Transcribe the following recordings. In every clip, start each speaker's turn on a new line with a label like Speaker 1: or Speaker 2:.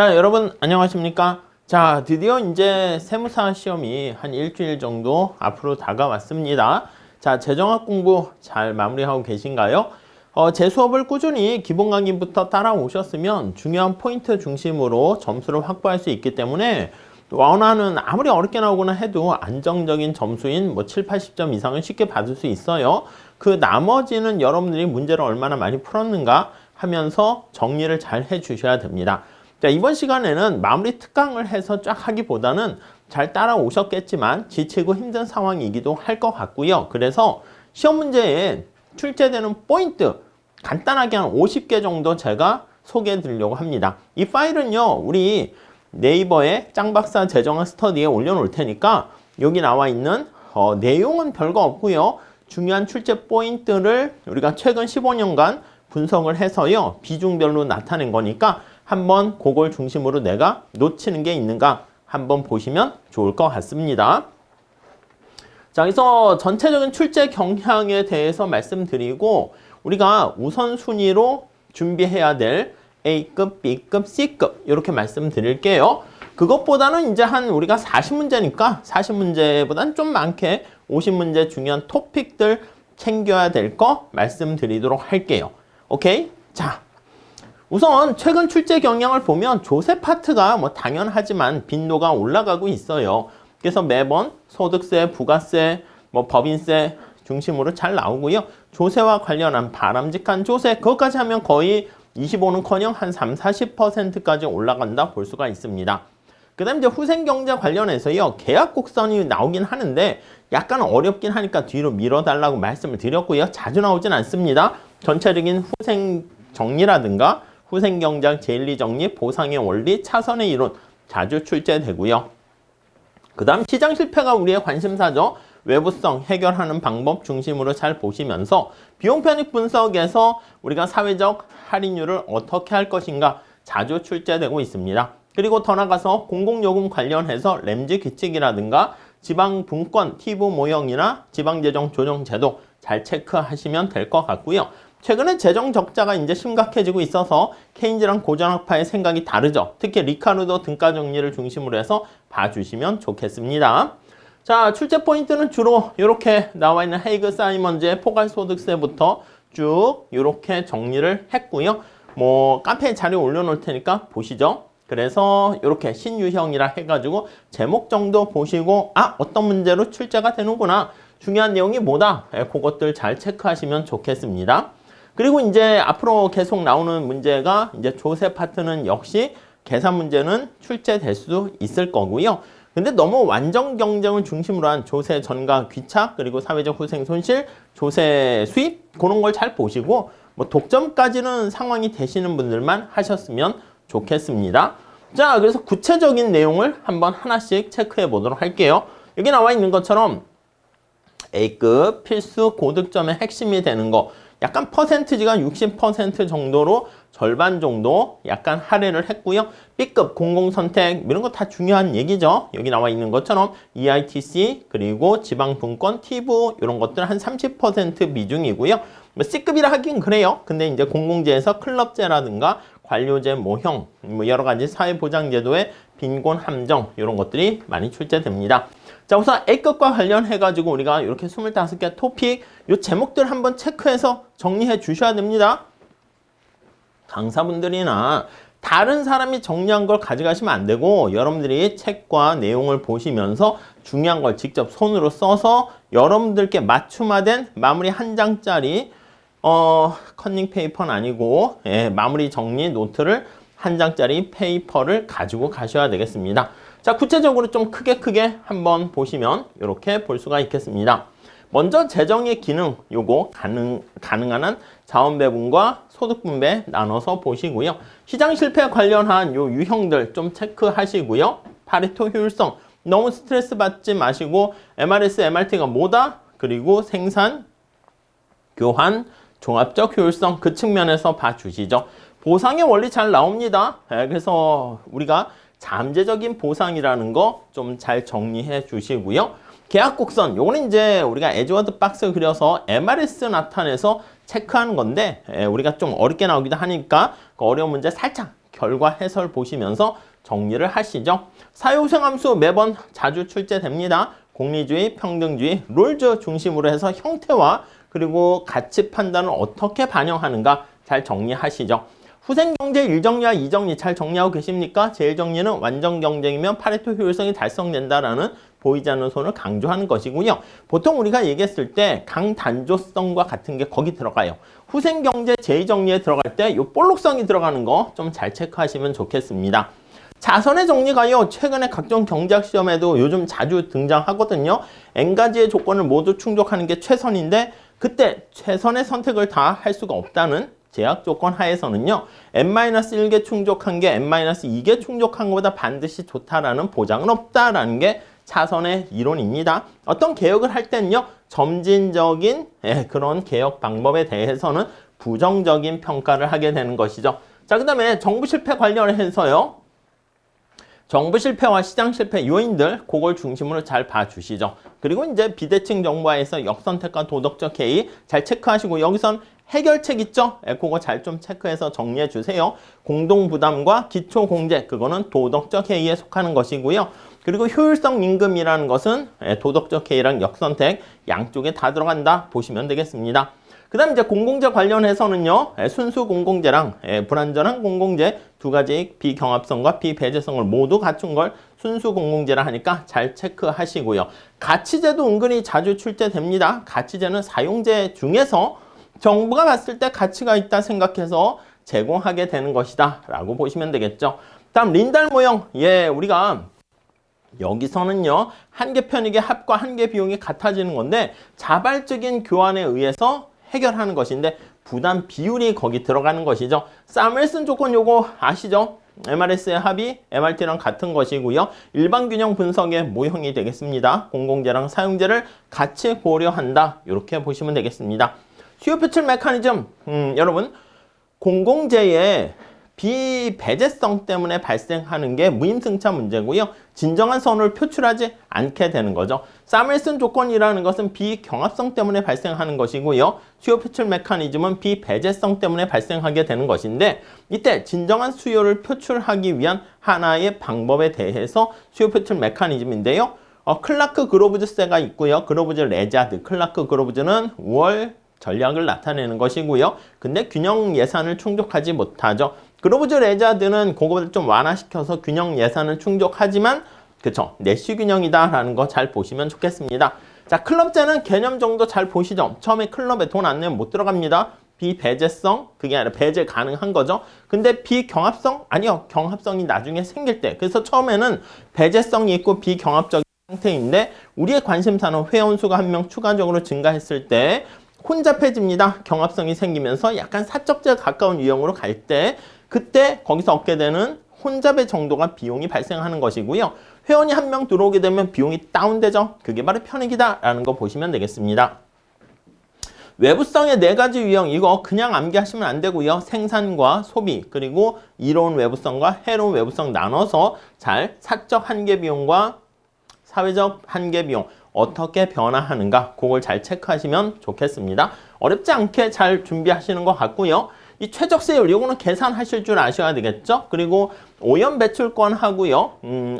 Speaker 1: 자, 여러분 안녕하십니까? 자, 드디어 이제 세무사 시험이 한 일주일 정도 앞으로 다가왔습니다. 자, 재정학 공부 잘 마무리하고 계신가요? 제 수업을 꾸준히 기본 강의부터 따라오셨으면 중요한 포인트 중심으로 점수를 확보할 수 있기 때문에 원하는 아무리 어렵게 나오거나 해도 안정적인 점수인 뭐 7, 80점 이상은 쉽게 받을 수 있어요. 그 나머지는 여러분들이 문제를 얼마나 많이 풀었는가 하면서 정리를 잘 해주셔야 됩니다. 자, 이번 시간에는 마무리 특강을 해서 쫙 하기보다는 잘 따라오셨겠지만 지치고 힘든 상황이기도 할 것 같고요. 그래서 시험 문제에 출제되는 포인트 간단하게 한 50개 정도 제가 소개해 드리려고 합니다. 이 파일은요, 우리 네이버에 짱박사 재정학 스터디에 올려놓을 테니까 여기 나와 있는 내용은 별거 없고요. 중요한 출제 포인트를 우리가 최근 15년간 분석을 해서요, 비중별로 나타낸 거니까 한번 그걸 중심으로 내가 놓치는 게 있는가 한번 보시면 좋을 것 같습니다. 자, 그래서 전체적인 출제 경향에 대해서 말씀드리고 우리가 우선순위로 준비해야 될 A급, B급, C급 이렇게 말씀드릴게요. 그것보다는 이제 한 우리가 40문제니까 40문제보다는 좀 많게 50문제 중요한 토픽들 챙겨야 될 거 말씀드리도록 할게요. 오케이? 자, 우선 최근 출제 경향을 보면 조세 파트가 뭐 당연하지만 빈도가 올라가고 있어요. 그래서 매번 소득세, 부가세, 뭐 법인세 중심으로 잘 나오고요. 조세와 관련한 바람직한 조세 그것까지 하면 거의 25는커녕 한 3, 40%까지 올라간다 볼 수가 있습니다. 그 다음에 이제 후생경제 관련해서요. 계약곡선이 나오긴 하는데 약간 어렵긴 하니까 뒤로 밀어달라고 말씀을 드렸고요. 자주 나오진 않습니다. 전체적인 후생 정리라든가 후생경제학 제1, 2정리, 보상의 원리, 차선의 이론 자주 출제되고요. 그 다음 시장 실패가 우리의 관심사죠. 외부성 해결하는 방법 중심으로 잘 보시면서 비용 편익 분석에서 우리가 사회적 할인율을 어떻게 할 것인가 자주 출제되고 있습니다. 그리고 더 나가서 공공요금 관련해서 램지 규칙이라든가 지방분권 티브 모형이나 지방재정 조정제도 잘 체크하시면 될 것 같고요. 최근에 재정 적자가 이제 심각해지고 있어서 케인즈랑 고전학파의 생각이 다르죠. 특히 리카르도 등가 정리를 중심으로 해서 봐주시면 좋겠습니다. 자, 출제 포인트는 주로 이렇게 나와 있는 헤이그 사이먼즈의 포괄소득세부터 쭉 이렇게 정리를 했고요. 뭐 카페에 자료 올려놓을 테니까 보시죠. 그래서 이렇게 신유형이라 해가지고 제목 정도 보시고 어떤 문제로 출제가 되는구나. 중요한 내용이 뭐다. 그것들 잘 체크하시면 좋겠습니다. 그리고 이제 앞으로 계속 나오는 문제가 이제 조세 파트는 역시 계산 문제는 출제될 수 있을 거고요. 근데 너무 완전 경쟁을 중심으로 한 조세 전가 귀착 그리고 사회적 후생 손실, 조세 수입 그런 걸 잘 보시고 뭐 독점까지는 상황이 되시는 분들만 하셨으면 좋겠습니다. 자, 그래서 구체적인 내용을 한번 하나씩 체크해 보도록 할게요. 여기 나와 있는 것처럼 A급 필수 고득점의 핵심이 되는 거 약간 퍼센트지가 60% 정도로 절반 정도 약간 할애를 했고요. B급 공공선택 이런 거 다 중요한 얘기죠. 여기 나와 있는 것처럼 EITC 그리고 지방분권, 티브 이런 것들 한 30% 비중이고요. 뭐 C급이라 하긴 그래요. 근데 이제 공공재에서 클럽제라든가 관료제 모형, 뭐 여러 가지 사회보장제도의 빈곤 함정 이런 것들이 많이 출제됩니다. 자, 우선 A급과 관련해가지고 우리가 이렇게 25개 토픽 이 제목들 한번 체크해서 정리해 주셔야 됩니다. 강사분들이나 다른 사람이 정리한 걸 가져가시면 안 되고 여러분들이 책과 내용을 보시면서 중요한 걸 직접 손으로 써서 여러분들께 맞춤화된 마무리 한 장짜리 컨닝 페이퍼는 아니고 마무리 정리 노트를 한 장짜리 페이퍼를 가지고 가셔야 되겠습니다. 자, 구체적으로 좀 크게 한번 보시면 이렇게 볼 수가 있겠습니다. 먼저 재정의 기능 요거 가능한 한 자원 배분과 소득 분배 나눠서 보시고요. 시장 실패 관련한 요 유형들 좀 체크하시고요. 파레토 효율성 너무 스트레스 받지 마시고 MRS, MRT가 뭐다? 그리고 생산, 교환, 종합적 효율성 그 측면에서 봐주시죠. 보상의 원리 잘 나옵니다. 그래서 우리가 잠재적인 보상이라는 거 좀 잘 정리해 주시고요. 계약곡선 요거는 이제 우리가 에즈워드 박스 그려서 MRS 나타내서 체크하는 건데 우리가 좀 어렵게 나오기도 하니까 그 어려운 문제 살짝 결과 해설 보시면서 정리를 하시죠. 사회우생함수 매번 자주 출제됩니다. 공리주의, 평등주의, 롤즈 중심으로 해서 형태와 그리고 가치 판단을 어떻게 반영하는가 잘 정리하시죠. 후생경제 1정리와 2정리 잘 정리하고 계십니까? 제1정리는 완전 경쟁이면 파레토 효율성이 달성된다라는 보이지 않는 손을 강조하는 것이고요. 보통 우리가 얘기했을 때 강단조성과 같은 게 거기 들어가요. 후생경제 제2정리에 들어갈 때 이 볼록성이 들어가는 거 좀 잘 체크하시면 좋겠습니다. 자선의 정리가요. 최근에 각종 경제학 시험에도 요즘 자주 등장하거든요. N가지의 조건을 모두 충족하는 게 최선인데 그때 최선의 선택을 다 할 수가 없다는 제약 조건 하에서는요. N-1개 충족한 게 N-2개 충족한 것보다 반드시 좋다라는 보장은 없다라는 게 차선의 이론입니다. 어떤 개혁을 할 때는요. 점진적인 그런 개혁 방법에 대해서는 부정적인 평가를 하게 되는 것이죠. 자, 그 다음에 정부 실패 관련해서요. 정부 실패와 시장 실패 요인들 그걸 중심으로 잘 봐주시죠. 그리고 이제 비대칭 정부화에서 역선택과 도덕적 해이 잘 체크하시고 여기선 해결책 있죠? 그거 잘 좀 체크해서 정리해 주세요. 공동부담과 기초공제 그거는 도덕적 해이에 속하는 것이고요. 그리고 효율성 임금이라는 것은 도덕적 해이랑 역선택 양쪽에 다 들어간다 보시면 되겠습니다. 그 다음 이제 공공재 관련해서는요. 순수 공공재랑 불완전한 공공재 두 가지 비경합성과 비배제성을 모두 갖춘 걸 순수 공공재라 하니까 잘 체크하시고요. 가치재도 은근히 자주 출제됩니다. 가치재는 사용재 중에서 정부가 봤을 때 가치가 있다 생각해서 제공하게 되는 것이다 라고 보시면 되겠죠. 다음 린달 모형. 우리가 여기서는요. 한 개 편익의 합과 한 개 비용이 같아지는 건데 자발적인 교환에 의해서 해결하는 것인데 부담 비율이 거기 들어가는 것이죠. 사무엘슨 조건 요거 아시죠? MRS의 합이 MRT랑 같은 것이고요. 일반 균형 분석의 모형이 되겠습니다. 공공재랑 사용재를 같이 고려한다. 이렇게 보시면 되겠습니다. 수요 표출 메커니즘. 여러분 공공재의 비배제성 때문에 발생하는 게 무임승차 문제고요. 진정한 선호를 표출하지 않게 되는 거죠. 사무엘슨 조건이라는 것은 비경합성 때문에 발생하는 것이고요. 수요 표출 메커니즘은 비배제성 때문에 발생하게 되는 것인데 이때 진정한 수요를 표출하기 위한 하나의 방법에 대해서 수요 표출 메커니즘인데요. 클라크 그로브즈세가 있고요. 그로브즈 레자드. 클라크 그로브즈는 5월 전략을 나타내는 것이고요. 근데 균형 예산을 충족하지 못하죠. 그로브즈 레자드는 그거를 좀 완화시켜서 균형 예산을 충족하지만 그쵸 내시 균형이다라는 거 잘 보시면 좋겠습니다. 자, 클럽제는 개념 정도 잘 보시죠. 처음에 클럽에 돈 안 내면 못 들어갑니다. 비배제성 그게 아니라 배제 가능한 거죠. 근데 비경합성 아니요 경합성이 나중에 생길 때 그래서 처음에는 배제성이 있고 비경합적인 상태인데 우리의 관심사는 회원수가 한 명 추가적으로 증가했을 때 혼잡해집니다. 경합성이 생기면서 약간 사적제에 가까운 유형으로 갈 때 그때 거기서 얻게 되는 혼잡의 정도가 비용이 발생하는 것이고요. 회원이 한 명 들어오게 되면 비용이 다운되죠. 그게 바로 편익이다라는 거 보시면 되겠습니다. 외부성의 4가지 유형 이거 그냥 암기하시면 안 되고요. 생산과 소비 그리고 이로운 외부성과 해로운 외부성 나눠서 잘 사적 한계 비용과 사회적 한계 비용 어떻게 변화하는가 그걸 잘 체크하시면 좋겠습니다. 어렵지 않게 잘 준비하시는 것 같고요. 이 최적세율 이거는 계산하실 줄 아셔야 되겠죠. 그리고 오염 배출권 하고요.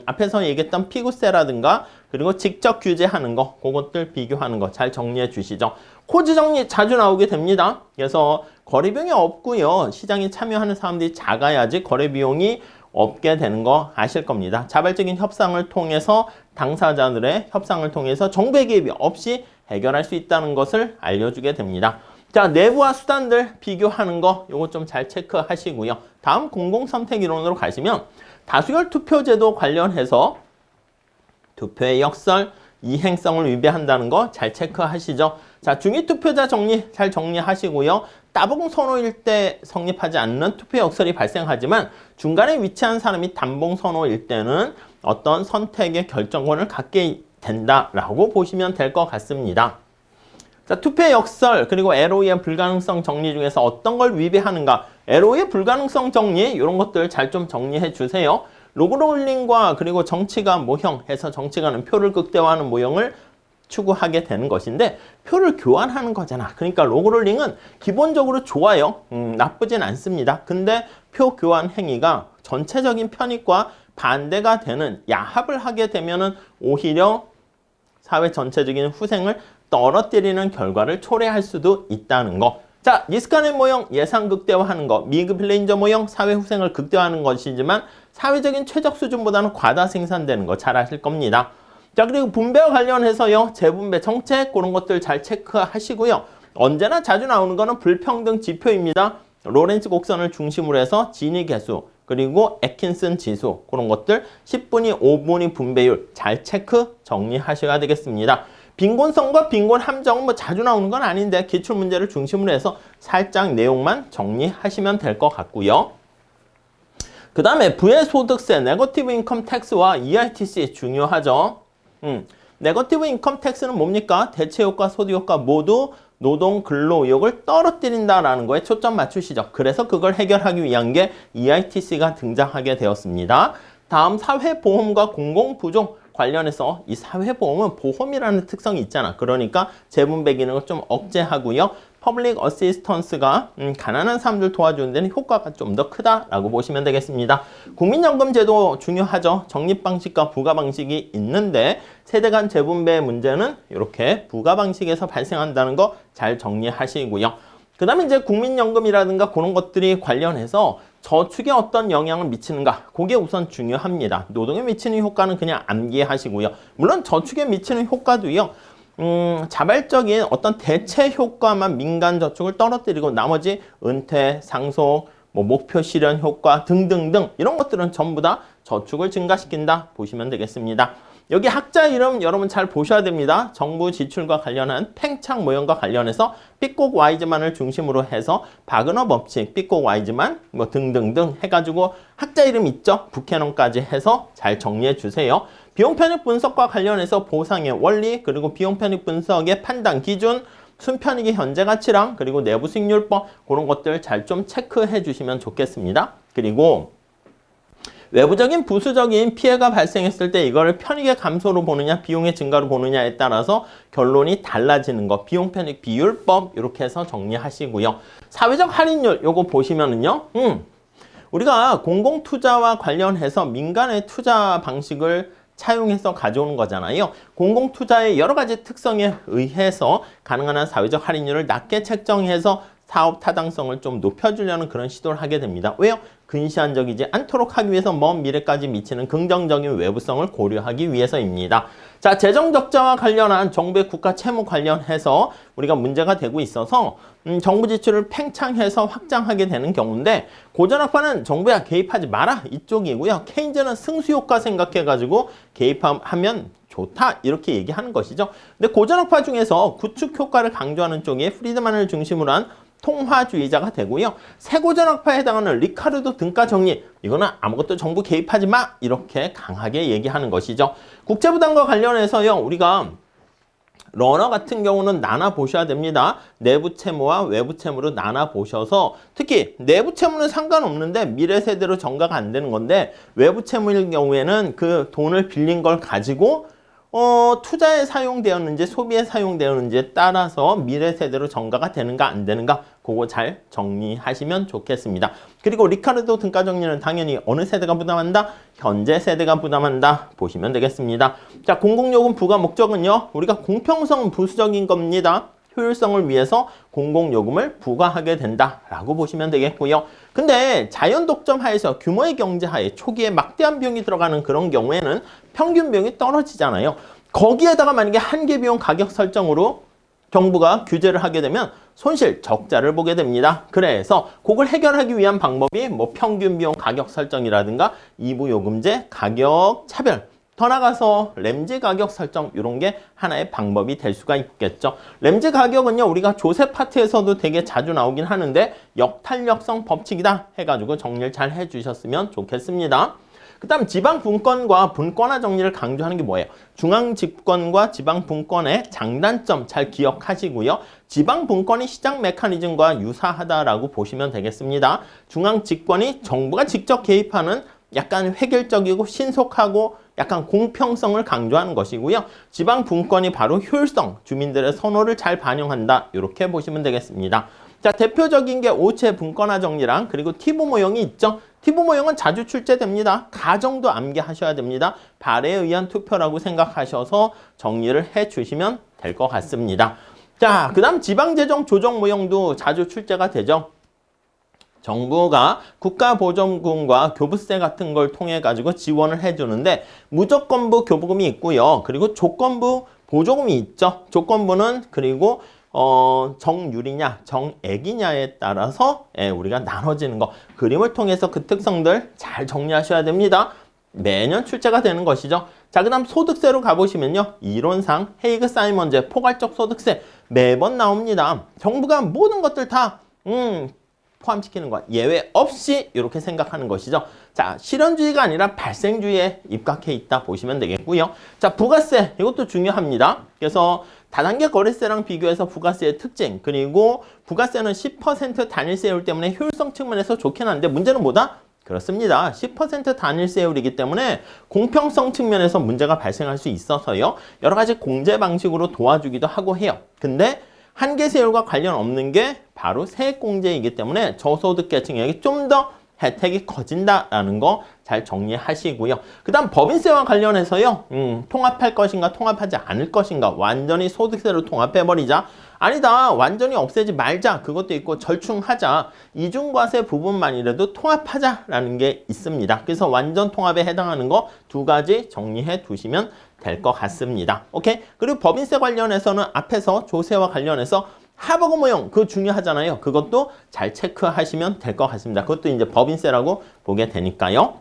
Speaker 1: 앞에서 얘기했던 피구세라든가 그리고 직접 규제하는 거 그것들 비교하는 거 잘 정리해 주시죠. 코지 정리 자주 나오게 됩니다. 그래서 거래 비용이 없고요. 시장에 참여하는 사람들이 작아야지 거래 비용이 없게 되는 거 아실 겁니다. 자발적인 협상을 통해서 당사자들의 협상을 통해서 정부의 개입이 없이 해결할 수 있다는 것을 알려주게 됩니다. 자, 내부와 수단들 비교하는 거 요거 좀 잘 체크하시고요. 다음 공공선택이론으로 가시면 다수결 투표제도 관련해서 투표의 역설, 이행성을 위배한다는 거 잘 체크하시죠. 자, 중위투표자 정리 잘 정리하시고요. 따봉 선호일 때 성립하지 않는 투표 역설이 발생하지만 중간에 위치한 사람이 단봉 선호일 때는 어떤 선택의 결정권을 갖게 된다라고 보시면 될 것 같습니다. 자, 투표의 역설 그리고 LOE의 불가능성 정리 중에서 어떤 걸 위배하는가 LOE의 불가능성 정리 이런 것들 잘 좀 정리해 주세요. 로그롤링과 그리고 정치가 모형 해서 정치가는 표를 극대화하는 모형을 추구하게 되는 것인데 표를 교환하는 거잖아. 그러니까 로그롤링은 기본적으로 좋아요. 나쁘진 않습니다. 근데 표 교환 행위가 전체적인 편익과 반대가 되는 야합을 하게 되면은 오히려 사회 전체적인 후생을 떨어뜨리는 결과를 초래할 수도 있다는 거. 자, 니스카네 모형 예상 극대화하는 거, 미급 레인저 모형 사회 후생을 극대화하는 것이지만 사회적인 최적 수준보다는 과다 생산되는 거 잘 아실 겁니다. 자, 그리고 분배와 관련해서요, 재분배 정책 그런 것들 잘 체크하시고요. 언제나 자주 나오는 거는 불평등 지표입니다. 로렌츠 곡선을 중심으로 해서 지니 개수 그리고 애킨슨 지수 그런 것들 10분위, 5분위 분배율 잘 체크 정리하셔야 되겠습니다. 빈곤성과 빈곤 함정은 뭐 자주 나오는 건 아닌데 기출문제를 중심으로 해서 살짝 내용만 정리하시면 될 것 같고요. 그 다음에 부의소득세, 네거티브 인컴 텍스와 EITC 중요하죠. 네거티브 인컴 텍스는 뭡니까? 대체효과, 소득효과 모두 노동 근로의욕을 떨어뜨린다라는 거에 초점 맞추시죠. 그래서 그걸 해결하기 위한 게 EITC가 등장하게 되었습니다. 다음 사회보험과 공공부종 관련해서 이 사회보험은 보험이라는 특성이 있잖아. 그러니까 재분배 기능을 좀 억제하고요. 퍼블릭 어시스턴스가 가난한 사람들 도와주는 데는 효과가 좀 더 크다라고 보시면 되겠습니다. 국민연금 제도 중요하죠. 적립 방식과 부과 방식이 있는데 세대 간 재분배 문제는 이렇게 부과 방식에서 발생한다는 거 잘 정리하시고요. 그 다음에 이제 국민연금이라든가 그런 것들이 관련해서 저축에 어떤 영향을 미치는가 그게 우선 중요합니다. 노동에 미치는 효과는 그냥 암기하시고요. 물론 저축에 미치는 효과도요. 자발적인 어떤 대체 효과만 민간 저축을 떨어뜨리고 나머지 은퇴, 상속, 뭐 목표 실현 효과 등등등 이런 것들은 전부 다 저축을 증가시킨다 보시면 되겠습니다. 여기 학자 이름 여러분 잘 보셔야 됩니다. 정부 지출과 관련한 팽창 모형과 관련해서 삐꼭 와이즈만을 중심으로 해서 바그너 법칙, 삐꼭 와이즈만 뭐 등등등 해가지고 학자 이름 있죠? 북캐논까지 해서 잘 정리해 주세요. 비용 편익 분석과 관련해서 보상의 원리 그리고 비용 편익 분석의 판단 기준 순편익의 현재 가치랑 그리고 내부 수익률법 그런 것들 잘 좀 체크해 주시면 좋겠습니다. 그리고 외부적인 부수적인 피해가 발생했을 때 이거를 편익의 감소로 보느냐 비용의 증가로 보느냐에 따라서 결론이 달라지는 거 비용 편익 비율법 이렇게 해서 정리하시고요. 사회적 할인율 요거 보시면은요. 우리가 공공투자와 관련해서 민간의 투자 방식을 차용해서 가져오는 거잖아요. 공공투자의 여러 가지 특성에 의해서 가능한 한 사회적 할인율을 낮게 책정해서 사업 타당성을 좀 높여주려는 그런 시도를 하게 됩니다. 왜요? 근시안적이지 않도록 하기 위해서 먼 미래까지 미치는 긍정적인 외부성을 고려하기 위해서입니다. 자, 재정 적자와 관련한 정부의 국가 채무 관련해서 우리가 문제가 되고 있어서 정부 지출을 팽창해서 확장하게 되는 경우인데 고전학파는 정부야 개입하지 마라 이쪽이고요. 케인즈는 승수효과 생각해가지고 개입하면 좋다 이렇게 얘기하는 것이죠. 근데 고전학파 중에서 구축 효과를 강조하는 쪽이 프리드만을 중심으로 한 통화주의자가 되고요. 새고전학파에 해당하는 리카르도 등가 정리 이거는 아무것도 정부 개입하지 마 이렇게 강하게 얘기하는 것이죠. 국제부담과 관련해서요. 우리가 러너 같은 경우는 나눠 보셔야 됩니다. 내부 채무와 외부 채무로 나눠 보셔서 특히 내부 채무는 상관없는데 미래 세대로 전가가 안 되는 건데 외부 채무일 경우에는 그 돈을 빌린 걸 가지고 투자에 사용되었는지 소비에 사용되었는지에 따라서 미래 세대로 전가가 되는가 안 되는가 그거 잘 정리하시면 좋겠습니다. 그리고 리카르도 등가 정리는 당연히 어느 세대가 부담한다? 현재 세대가 부담한다 보시면 되겠습니다. 자, 공공요금 부과 목적은요. 우리가 공평성 부수적인 겁니다. 효율성을 위해서 공공요금을 부과하게 된다라고 보시면 되겠고요. 근데 자연 독점 하에서 규모의 경제 하에 초기에 막대한 비용이 들어가는 그런 경우에는 평균 비용이 떨어지잖아요. 거기에다가 만약에 한계 비용 가격 설정으로 정부가 규제를 하게 되면 손실, 적자를 보게 됩니다. 그래서 그걸 해결하기 위한 방법이 뭐 평균 비용 가격 설정이라든가 이부요금제 가격 차별 더 나가서 램지 가격 설정 이런 게 하나의 방법이 될 수가 있겠죠. 램지 가격은요. 우리가 조세 파트에서도 되게 자주 나오긴 하는데 역탄력성 법칙이다 해가지고 정리를 잘 해주셨으면 좋겠습니다. 그 다음 지방 분권과 분권화 정리를 강조하는 게 뭐예요? 중앙 집권과 지방 분권의 장단점 잘 기억하시고요. 지방 분권이 시장 메커니즘과 유사하다라고 보시면 되겠습니다. 중앙 집권이 정부가 직접 개입하는 약간 획일적이고 신속하고 약간 공평성을 강조하는 것이고요. 지방 분권이 바로 효율성, 주민들의 선호를 잘 반영한다. 이렇게 보시면 되겠습니다. 자, 대표적인 게 오체 분권화 정리랑 그리고 티브 모형이 있죠. 티브 모형은 자주 출제됩니다. 가정도 암기하셔야 됩니다. 발에 의한 투표라고 생각하셔서 정리를 해주시면 될 것 같습니다. 자, 그 다음 지방재정 조정 모형도 자주 출제가 되죠. 정부가 국가보조금과 교부세 같은 걸 통해 가지고 지원을 해주는데 무조건부 교부금이 있고요. 그리고 조건부 보조금이 있죠. 조건부는 그리고 정률이냐 정액이냐에 따라서 우리가 나눠지는 거 그림을 통해서 그 특성들 잘 정리하셔야 됩니다. 매년 출제가 되는 것이죠. 자, 그 다음 소득세로 가보시면요. 이론상 헤이그 사이먼제 포괄적 소득세 매번 나옵니다. 정부가 모든 것들 다 포함시키는 것 예외 없이 이렇게 생각하는 것이죠. 자, 실현주의가 아니라 발생주의에 입각해 있다 보시면 되겠고요. 자, 부가세 이것도 중요합니다. 그래서 다단계 거래세랑 비교해서 부가세의 특징 그리고 부가세는 10% 단일세율 때문에 효율성 측면에서 좋긴 한데 문제는 뭐다? 그렇습니다. 10% 단일세율이기 때문에 공평성 측면에서 문제가 발생할 수 있어서요. 여러 가지 공제 방식으로 도와주기도 하고 해요. 근데 한계세율과 관련 없는 게 바로 세액공제이기 때문에 저소득계층에게 좀 더 혜택이 커진다라는 거 잘 정리하시고요. 그 다음 법인세와 관련해서요. 통합할 것인가 통합하지 않을 것인가 완전히 소득세로 통합해버리자. 아니다. 완전히 없애지 말자. 그것도 있고 절충하자. 이중과세 부분만이라도 통합하자라는 게 있습니다. 그래서 완전 통합에 해당하는 거 두 가지 정리해 두시면 될 것 같습니다. 오케이? 그리고 법인세 관련해서는 앞에서 조세와 관련해서 하버그 모형 그거 중요하잖아요. 그것도 잘 체크하시면 될 것 같습니다. 그것도 이제 법인세라고 보게 되니까요.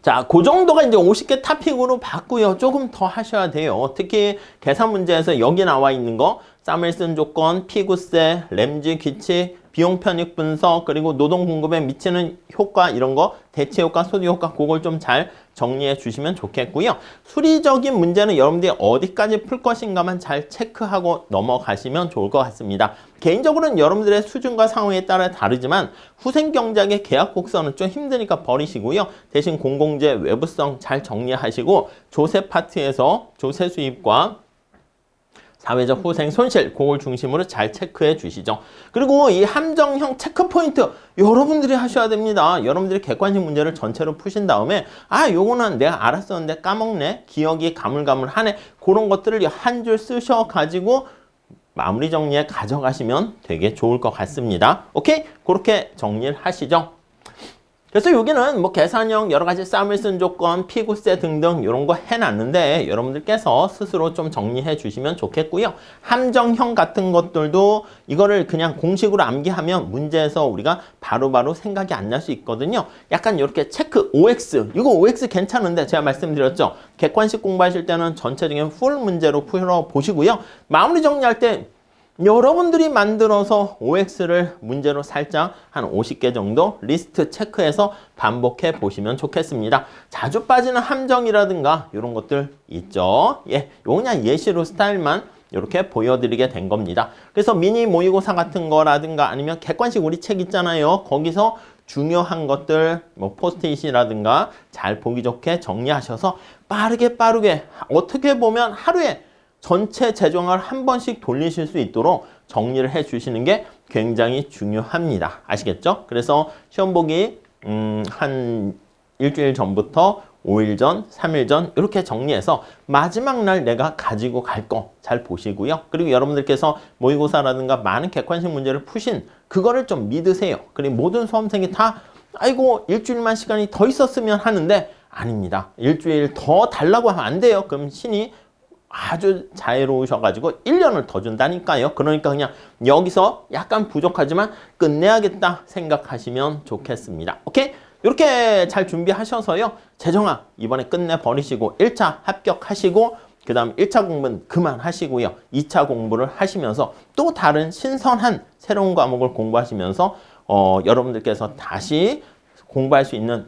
Speaker 1: 자, 그 정도가 이제 50개 토픽으로 봤고요. 조금 더 하셔야 돼요. 특히 계산 문제에서 여기 나와 있는 거 사물슨 조건, 피구세, 램지 규칙, 비용 편익 분석, 그리고 노동 공급에 미치는 효과 이런 거, 대체 효과, 소득 효과 그걸 좀 잘 정리해 주시면 좋겠고요. 수리적인 문제는 여러분들이 어디까지 풀 것인가만 잘 체크하고 넘어가시면 좋을 것 같습니다. 개인적으로는 여러분들의 수준과 상황에 따라 다르지만 후생 경작의 계약 곡선은 좀 힘드니까 버리시고요. 대신 공공재 외부성 잘 정리하시고 조세 파트에서 조세 수입과 사회적 후생 손실 그걸 중심으로 잘 체크해 주시죠. 그리고 이 함정형 체크 포인트 여러분들이 하셔야 됩니다. 여러분들이 객관식 문제를 전체로 푸신 다음에 요거는 내가 알았었는데 까먹네. 기억이 가물가물하네. 그런 것들을 한 줄 쓰셔가지고 마무리 정리에 가져가시면 되게 좋을 것 같습니다. 오케이? 그렇게 정리를 하시죠. 그래서 여기는 뭐 계산형 여러 가지 사물슨 조건, 피구세 등등 이런 거 해놨는데 여러분들께서 스스로 좀 정리해 주시면 좋겠고요. 함정형 같은 것들도 이거를 그냥 공식으로 암기하면 문제에서 우리가 바로바로 생각이 안 날 수 있거든요. 약간 이렇게 체크 OX, 이거 OX 괜찮은데 제가 말씀드렸죠. 객관식 공부하실 때는 전체적인 풀 문제로 풀어보시고요. 마무리 정리할 때 여러분들이 만들어서 OX를 문제로 살짝 한 50개 정도 리스트 체크해서 반복해 보시면 좋겠습니다. 자주 빠지는 함정이라든가 이런 것들 있죠. 요 그냥 예시로 스타일만 이렇게 보여드리게 된 겁니다. 그래서 미니 모의고사 같은 거라든가 아니면 객관식 우리 책 있잖아요. 거기서 중요한 것들 뭐 포스트잇이라든가 잘 보기 좋게 정리하셔서 빠르게 어떻게 보면 하루에 전체 재정을 한 번씩 돌리실 수 있도록 정리를 해 주시는 게 굉장히 중요합니다. 아시겠죠? 그래서 시험 보기 한 일주일 전부터 5일 전, 3일 전 이렇게 정리해서 마지막 날 내가 가지고 갈 거 잘 보시고요. 그리고 여러분들께서 모의고사라든가 많은 객관식 문제를 푸신 그거를 좀 믿으세요. 그리고 모든 수험생이 다 아이고 일주일만 시간이 더 있었으면 하는데 아닙니다. 일주일 더 달라고 하면 안 돼요. 그럼 신이 아주 자유로우셔가지고 1년을 더 준다니까요. 그러니까 그냥 여기서 약간 부족하지만 끝내야겠다 생각하시면 좋겠습니다. 오케이? 이렇게 잘 준비하셔서요. 재정아 이번에 끝내버리시고 1차 합격하시고 그 다음 1차 공부는 그만하시고요. 2차 공부를 하시면서 또 다른 신선한 새로운 과목을 공부하시면서 여러분들께서 다시 공부할 수 있는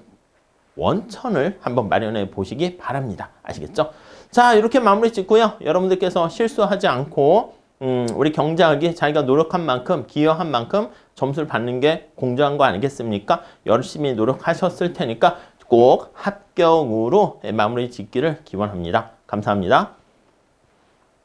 Speaker 1: 원천을 한번 마련해 보시기 바랍니다. 아시겠죠? 자, 이렇게 마무리 짓고요. 여러분들께서 실수하지 않고 우리 경제학이 자기가 노력한 만큼, 기여한 만큼 점수를 받는 게 공정한 거 아니겠습니까? 열심히 노력하셨을 테니까 꼭 합격으로 마무리 짓기를 기원합니다. 감사합니다.